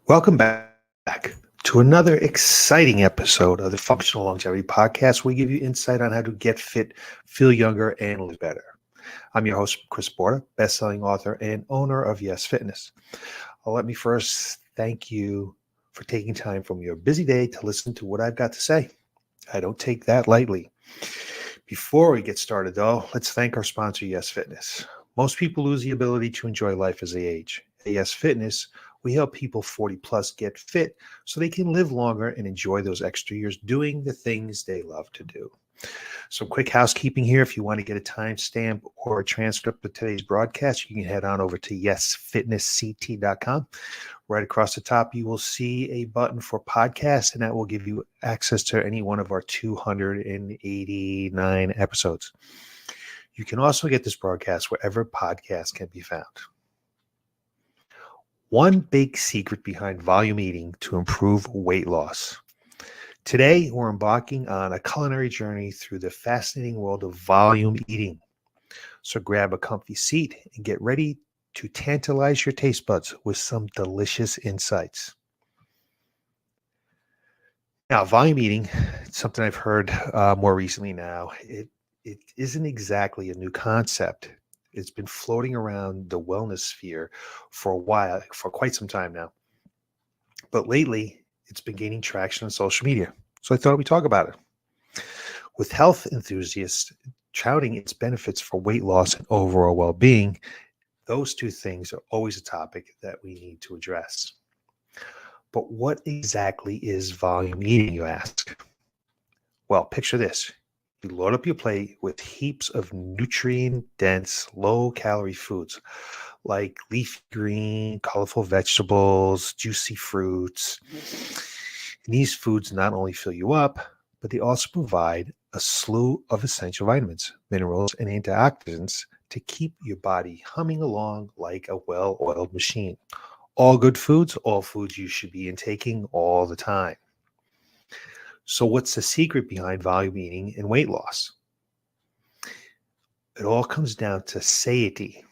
Welcome back to another exciting episode of the Functional Longevity Podcast. We give you insight on how to get fit, feel younger, and live better. I'm your host, Chris Borda, best-selling author and owner of Y.E.S Fitness. Let me first thank you for taking time from your busy day to listen to what I've got to say. I don't take that lightly. Before we get started, though, let's thank our sponsor, Y.E.S Fitness. Most people lose the ability to enjoy life as they age. At Y.E.S Fitness, we help people 40 plus get fit so they can live longer and enjoy those extra years doing the things they love to do. Some quick housekeeping here. If you want to get a timestamp or a transcript of today's broadcast, you can head on over to yesfitnessct.com. Right across the top, you will see a button for podcasts, and that will give you access to any one of our 289 episodes. You can also get this broadcast wherever podcasts can be found. One big secret behind volume eating to improve weight loss. Today, we're embarking on a culinary journey through the fascinating world of volume eating. So grab a comfy seat and get ready to tantalize your taste buds with some delicious insights. Now, volume eating, it's something I've heard more recently now. It isn't exactly a new concept. It's been floating around the wellness sphere for a while, for quite some time now. But lately, it's been gaining traction on social media. So I thought we'd talk about it. With health enthusiasts touting its benefits for weight loss and overall well-being, those two things are always a topic that we need to address. But what exactly is volume eating, you ask? Well, picture this. You load up your plate with heaps of nutrient-dense, low-calorie foods like leafy green, colorful vegetables, juicy fruits. And these foods not only fill you up, but they also provide a slew of essential vitamins, minerals, and antioxidants to keep your body humming along like a well-oiled machine. All good foods, all foods you should be intaking all the time. So what's the secret behind volume eating and weight loss? It all comes down to satiety.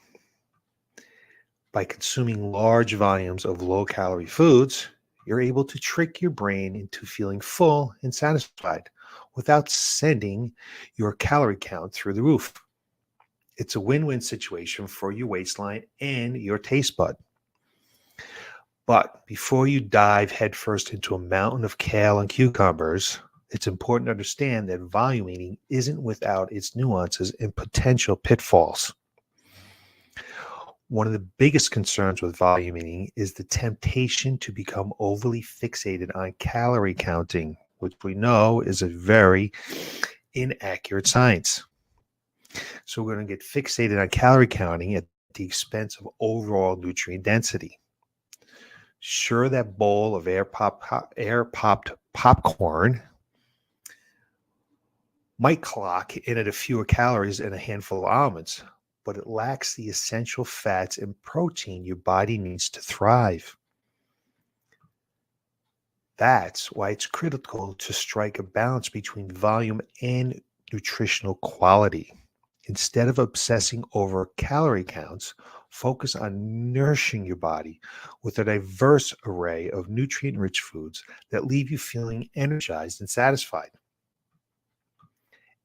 By consuming large volumes of low-calorie foods, you're able to trick your brain into feeling full and satisfied without sending your calorie count through the roof. It's a win-win situation for your waistline and your taste bud. But before you dive headfirst into a mountain of kale and cucumbers, it's important to understand that volume eating isn't without its nuances and potential pitfalls. One of the biggest concerns with volume eating is the temptation to become overly fixated on calorie counting, which we know is a very inaccurate science. So we're going to get fixated on calorie counting at the expense of overall nutrient density. Sure, that bowl of air-popped popcorn might clock in at a fewer calories and a handful of almonds, but it lacks the essential fats and protein your body needs to thrive. That's why it's critical to strike a balance between volume and nutritional quality. Instead of obsessing over calorie counts, focus on nourishing your body with a diverse array of nutrient-rich foods that leave you feeling energized and satisfied.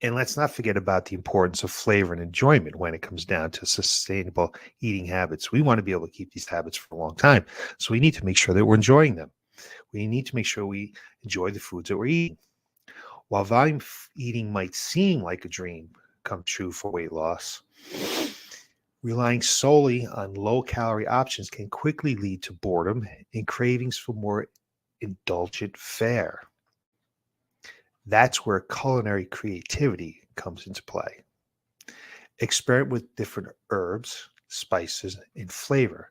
And let's not forget about the importance of flavor and enjoyment when it comes down to sustainable eating habits. We want to be able to keep these habits for a long time, so we need to make sure that we're enjoying them. We need to make sure we enjoy the foods that we're eating. While volume eating might seem like a dream come true for weight loss, relying solely on low-calorie options can quickly lead to boredom and cravings for more indulgent fare. That's where culinary creativity comes into play. Experiment with different herbs, spices, and flavor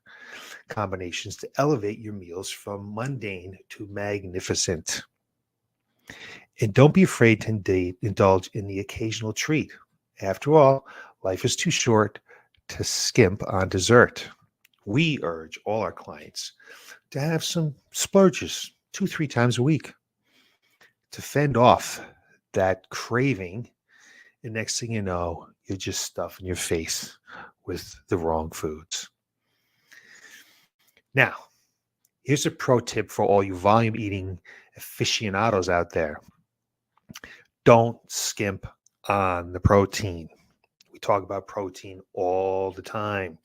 combinations to elevate your meals from mundane to magnificent. And don't be afraid to indulge in the occasional treat. After all, life is too short to skimp on dessert. We urge all our clients to have some splurges 2-3 times a week to fend off that craving. And next thing you know, you're just stuffing your face with the wrong foods. Now, here's a pro tip for all you volume eating aficionados out there. Don't skimp on the protein. We talk about protein all the time.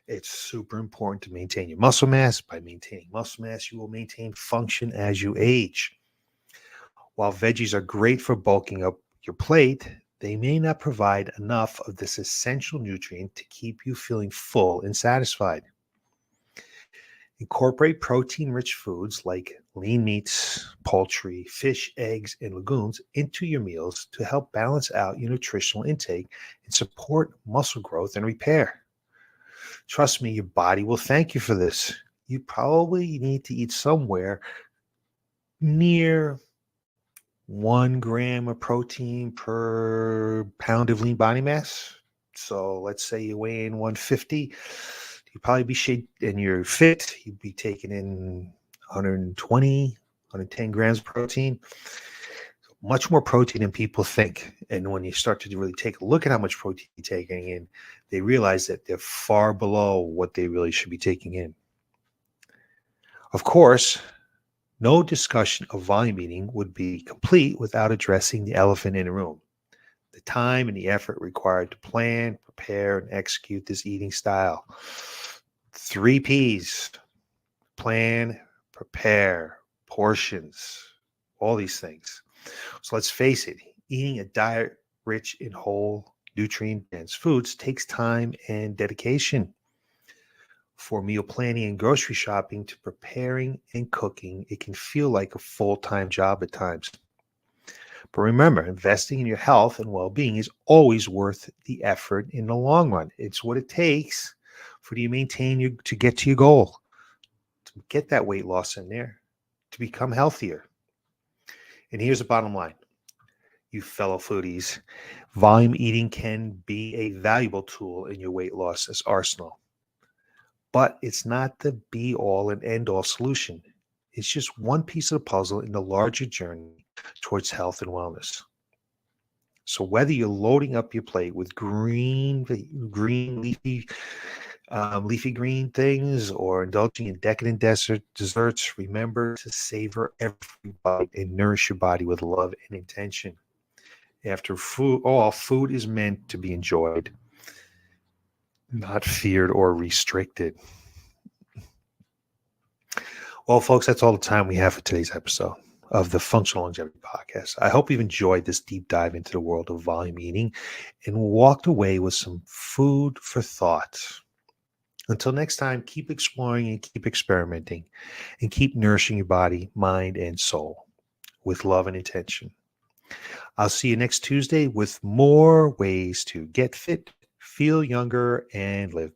It's super important to maintain your muscle mass. By maintaining muscle mass, you will maintain function as you age. While veggies are great for bulking up your plate, they may not provide enough of this essential nutrient to keep you feeling full and satisfied. Incorporate protein rich foods like lean meats, poultry, fish, eggs, and legumes into your meals to help balance out your nutritional intake and support muscle growth and repair. Trust me, your body will thank you for this. You probably need to eat somewhere near 1 gram of protein per pound of lean body mass. So let's say you weigh in 150, you probably be and you're fit, you'd be taking in 120, 110 grams of protein. Much more protein than people think. And when you start to really take a look at how much protein you're taking in, they realize that they're far below what they really should be taking in. Of course, no discussion of volume eating would be complete without addressing the elephant in the room: the time and the effort required to plan, prepare, and execute this eating style. 3 P's: plan, prepare, portions, all these things. So let's face it, eating a diet rich in whole, nutrient dense foods takes time and dedication. For meal planning and grocery shopping to preparing and cooking, it can feel like a full time job at times. But remember, investing in your health and well being is always worth the effort in the long run. It's what it takes for you to maintain your to get to your goal, to get that weight loss in there, to become healthier. And here's the bottom line, you fellow foodies: volume eating can be a valuable tool in your weight loss arsenal, but it's not the be all and end all solution. It's just one piece of the puzzle in the larger journey towards health and wellness. So whether you're loading up your plate with green leafy green things or indulging in decadent desserts, remember to savor every bite and nourish your body with love and intention. After food, all food is meant to be enjoyed, not feared or restricted. Well, folks, that's all the time we have for today's episode of the Functional Longevity Podcast. I hope you've enjoyed this deep dive into the world of volume eating and walked away with some food for thought. Until next time, keep exploring and keep experimenting and keep nourishing your body, mind, and soul with love and intention. I'll see you next Tuesday with more ways to get fit, feel younger, and live better.